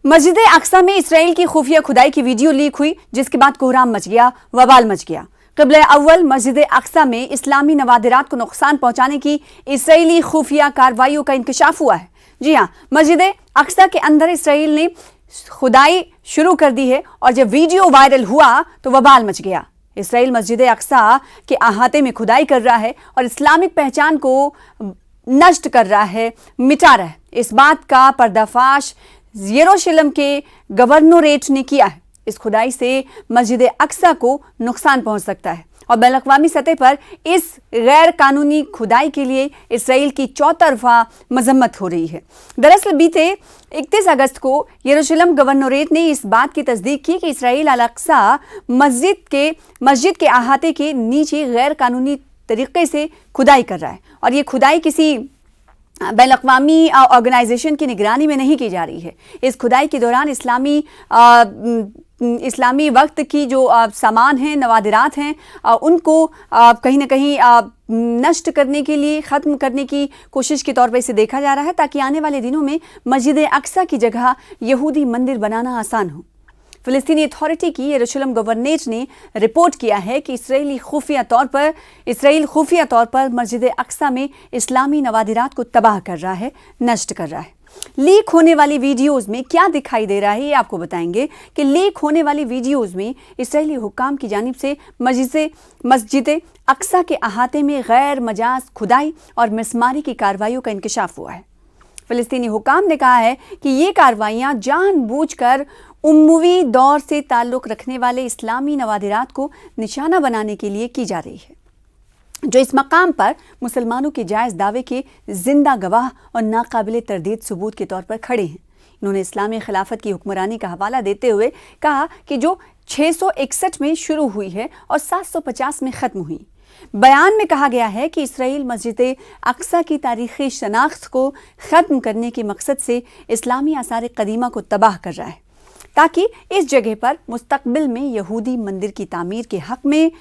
मस्जिद अक्सा में इसराइल की खुफिया खुदाई की वीडियो लीक हुई, जिसके बाद कोहराम मच गया, वबाल मच गया। क़िबला अव्वल मस्जिद अक्सा में इस्लामी नवादिरात को नुकसान पहुंचाने की इसराइली खुफिया कार्रवाइयों का इंकशाफ हुआ है। जी हाँ, मस्जिद अक्सा के अंदर इसराइल ने खुदाई शुरू कर दी है और जब वीडियो वायरल हुआ तो वबाल मच गया। इसराइल मस्जिद अक्सा के अहाते में खुदाई कर रहा है और इस्लामिक पहचान को नष्ट कर रहा है, मिटा रहा है। इस बात का पर्दाफाश यरूशलेम के गवर्नोरेट ने किया है। इस खुदाई से मस्जिद अक्सा को नुकसान पहुंच सकता है और बैनुल-अक़वामी सतह पर इस गैर कानूनी खुदाई के लिए इसराइल की चौतरफा मजम्मत हो रही है। दरअसल बीते 31 अगस्त को यरूशलेम गवर्नोरेट ने इस बात की तस्दीक की कि इसराइल अल-अक्सा मस्जिद के अहाते के नीचे गैर कानूनी तरीके से खुदाई कर रहा है और ये खुदाई किसी बैनुल-अक़वामी ऑर्गेनाइजेशन की निगरानी में नहीं की जा रही है। इस खुदाई के दौरान इस्लामी वक्त की जो सामान हैं, नवादिरात हैं, उनको कहीं ना कहीं नष्ट करने के लिए, ख़त्म करने की कोशिश के तौर पर इसे देखा जा रहा है, ताकि आने वाले दिनों में मस्जिद अक्सा की जगह यहूदी मंदिर बनाना आसान हो। फ़िलिस्तीनी अथॉरिटी की यरूशलेम गवर्नरेट ने रिपोर्ट किया है कि इसराइल खुफिया तौर पर मस्जिद अक्सा में इस्लामी नवादिरात को तबाह कर रहा है, नष्ट कर रहा है। लीक होने वाली वीडियोस में क्या दिखाई दे रहा है, ये आपको बताएंगे कि लीक होने वाली वीडियोस में इसराइली हुक्काम की जानिब से मस्जिद अक्सा के अहाते में गैर मजाज खुदाई और मिसमारी की कार्रवाइयों का इंकशाफ हुआ है। फ़िलिस्तीनी हुक्काम ने कहा है कि ये कार्रवाइयाँ जानबूझकर उम्मवी दौर से ताल्लुक़ रखने वाले इस्लामी नवादिरात को निशाना बनाने के लिए की जा रही है, जो इस मकाम पर मुसलमानों के जायज़ दावे के जिंदा गवाह और नाकाबिले तरदीद सबूत के तौर पर खड़े हैं। इन्होंने इस्लामी खिलाफत की हुक्मरानी का हवाला देते हुए कहा कि जो 661 में शुरू हुई है और 750 में ख़त्म हुई। बयान में कहा गया है कि इसराइल मस्जिद अक्सा की तारीख़ी शनाख्त को ख़त्म करने के मकसद से इस्लामी आसार क़दीमा को तबाह कर रहा है, ताकि इस जगह पर मुस्तक़बिल में यहूदी मंदिर की तामीर के हक़ में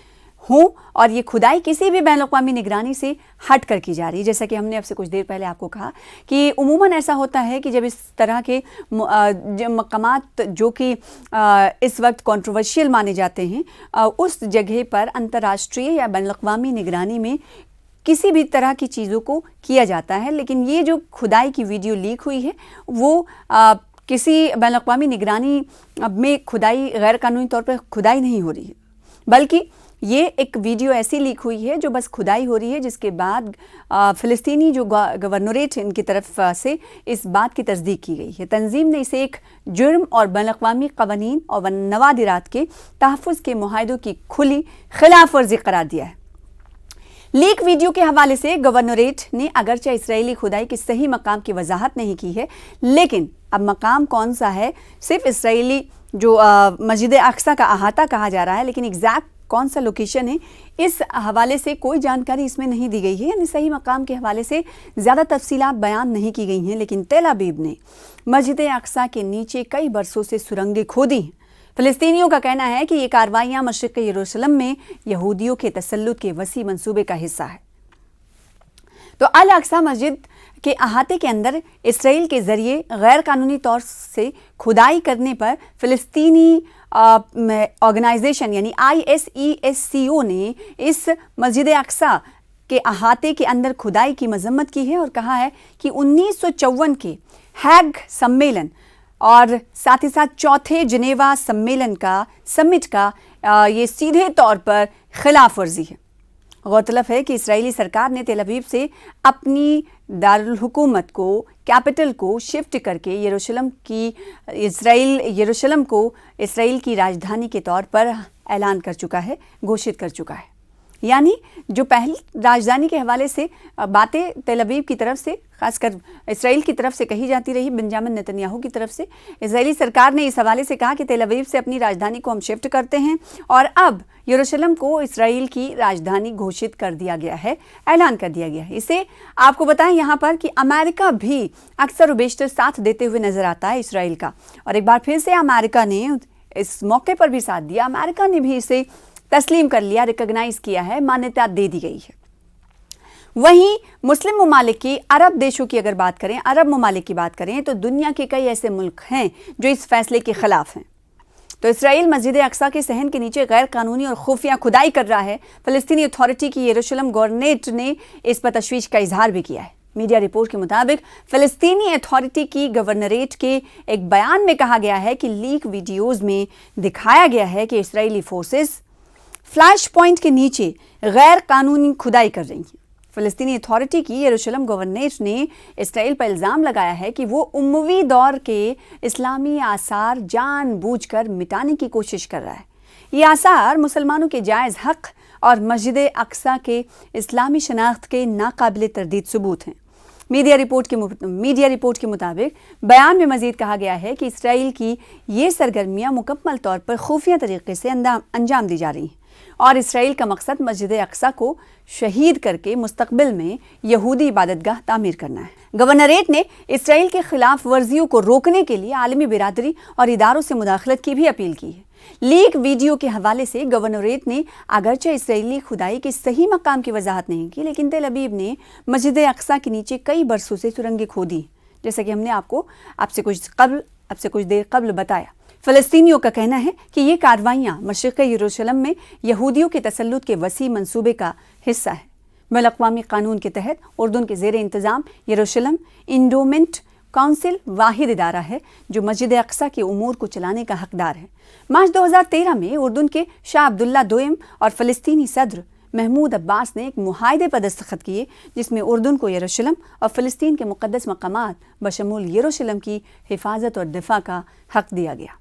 हो और ये खुदाई किसी भी बैनुल-अक़वामी निगरानी से हट कर की जा रही है। जैसा कि हमने आपसे कुछ देर पहले आपको कहा कि उमूमन ऐसा होता है कि जब इस तरह के मकामात जो कि इस वक्त कंट्रोवर्शियल माने जाते हैं, उस जगह पर अंतर्राष्ट्रीय या बैनुल-अक़वामी निगरानी में किसी भी तरह की चीज़ों को किया जाता है। लेकिन ये जो खुदाई की वीडियो लीक हुई है वो किसी बैनुल-अक़वामी निगरानी में खुदाई, गैर कानूनी तौर पर खुदाई नहीं हो रही है, बल्कि ये एक वीडियो ऐसी लीक हुई है जो बस खुदाई हो रही है, जिसके बाद फ़िलिस्तीनी जो गवर्नरेट इनकी तरफ से इस बात की तस्दीक की गई है। तंजीम ने इसे एक जुर्म और बैनुल-अक़वामी क़वानीन और नवादिरात के तहफ़्फ़ुज़ के मुआहदों की खुली खिलाफ वर्जी करार दिया है। लीक वीडियो के हवाले से गवर्नरेट ने अगरचे इसराइली खुदाई के सही मकाम की वजाहत नहीं की है, लेकिन अब मकाम कौन सा है, सिर्फ इसराइली जो मस्जिद अक्सा का अहाता कहा जा रहा है, लेकिन एग्जैक्ट कौन सा लोकेशन है, इस हवाले से कोई जानकारी इसमें नहीं दी गई है। यानी सही मकाम के हवाले से ज़्यादा तफसीलात बयान नहीं की गई हैं। लेकिन तेल अवीव ने मस्जिद अक्सा के नीचे कई बरसों से सुरंगें खोदी हैं। फ़िलिस्तीनियों का कहना है कि ये कार्रवाइयाँ मशरिक़ यरूशलेम में यहूदियों के तसल्लुत के वसी मंसूबे का हिस्सा है। तो अल अक्सा मस्जिद के अहाते के अंदर इसराइल के ज़रिए गैर कानूनी तौर से खुदाई करने पर फ़िलिस्तीनी ऑर्गेनाइजेशन यानी ISESCO ने इस मस्जिद अक्सा के अहाते के अंदर खुदाई की मजम्मत की है और कहा है कि 1954 के हैग सम्मेलन और साथ ही साथ चौथे जिनेवा समिट का ये सीधे तौर पर खिलाफ वर्जी है। गौरतलब है कि इस्राएली सरकार ने तेल अवीव से अपनी दारुल हुकूमत को, कैपिटल को शिफ्ट करके यरूशलेम को इसराइल की राजधानी के तौर पर ऐलान कर चुका है, घोषित कर चुका है। यानी जो पहली राजधानी के हवाले से बातें तेल अवीव की तरफ से, खासकर इसराइल की तरफ से कही जाती रही, बेंजामिन नेतन्याहू की तरफ से, इजरायली सरकार ने इस हवाले से कहा कि तेल अवीव से अपनी राजधानी को हम शिफ्ट करते हैं और अब यरूशलेम को इसराइल की राजधानी घोषित कर दिया गया है, ऐलान कर दिया गया है। इसे आपको बताएं यहाँ पर कि अमेरिका भी अक्सर व बेशतर साथ देते हुए नजर आता है इसराइल का, और एक बार फिर से अमेरिका ने इस मौके पर भी साथ दिया। अमेरिका ने भी इसे तस्लीम कर लिया, रिकॉग्नाइज किया है, मान्यता दे दी गई है। वहीं मुस्लिम ममालिक की, अरब देशों की अगर बात करें, अरब ममालिक की बात करें तो दुनिया के कई ऐसे मुल्क हैं जो इस फैसले के खिलाफ हैं। तो इसराइल मस्जिद अक्सा के सहन के नीचे गैर कानूनी और खुफिया खुदाई कर रहा है। फ़लस्तीनी अथॉरिटी की यरूशलेम गवर्नरेट ने इस पर तशवीश का इजहार भी किया है। मीडिया रिपोर्ट के मुताबिक फ़लस्तीनी अथॉरिटी की गवर्नरेट के एक बयान में कहा गया है कि लीक वीडियोज़ में दिखाया गया है कि इसराइली फोर्सेस फ्लैश पॉइंट के नीचे गैर कानूनी खुदाई कर रही हैं। फ़लस्तीनी अथॉरिटी की यरूशलेम गवर्नरेट ने इसराइल पर इल्ज़ाम लगाया है कि वो उम्मवी दौर के इस्लामी आसार जानबूझकर मिटाने की कोशिश कर रहा है। ये आसार मुसलमानों के जायज़ हक़ और मस्जिद अक्सा के इस्लामी शनाख्त के नाकाबिले तरदीद सबूत हैं। मीडिया रिपोर्ट के मुताबिक बयान में मज़ीद कहा गया है कि इसराइल की ये सरगर्मियाँ मुकम्मल तौर पर खुफिया तरीके से अंजाम दी जा रही हैं और इसराइल का मकसद मस्जिद अक्सा को शहीद करके मुस्तकबिल में यहूदी इबादतगाह तामीर करना है। गवर्नरेट ने इसराइल के खिलाफ वर्जियों को रोकने के लिए आलमी बिरादरी और इदारों से मुदाखलत की भी अपील की है। लीक वीडियो के हवाले से गवर्नरेट ने अगरचे इसराइली खुदाई के सही मकाम की वजाहत नहीं की, लेकिन तेल अवीव ने मस्जिद अक्सा के नीचे कई बरसों से सुरंगें खोदी, जैसा कि हमने आपसे कुछ देर कबल बताया। फ़लस्तीनियों का कहना है कि ये कार्रवाइयाँ मशरिक़ यरूशलेम में यहूदियों के तसल्लुत के वसी मंसूबे का हिस्सा है। बैनुल-अक़वामी कानून के तहत उर्दन के ज़ेर इंतज़ाम यरूशलेम इंडोमेंट काउंसिल वाहिद इदारा है जो मस्जिद अक्सा के उमूर को चलाने का हकदार है। मार्च 2013 में उर्दन के शाह अब्दुल्ला दोयम और फ़लस्तीनी सदर महमूद अब्बास ने एक मुआहदे पर दस्तखत किए जिसमें उर्दन को यरूशलेम और फ़लस्तीन के मुक़द्दस मकामात बशमूल यरूशलेम की हिफाजत और दिफा का हक़ दिया गया।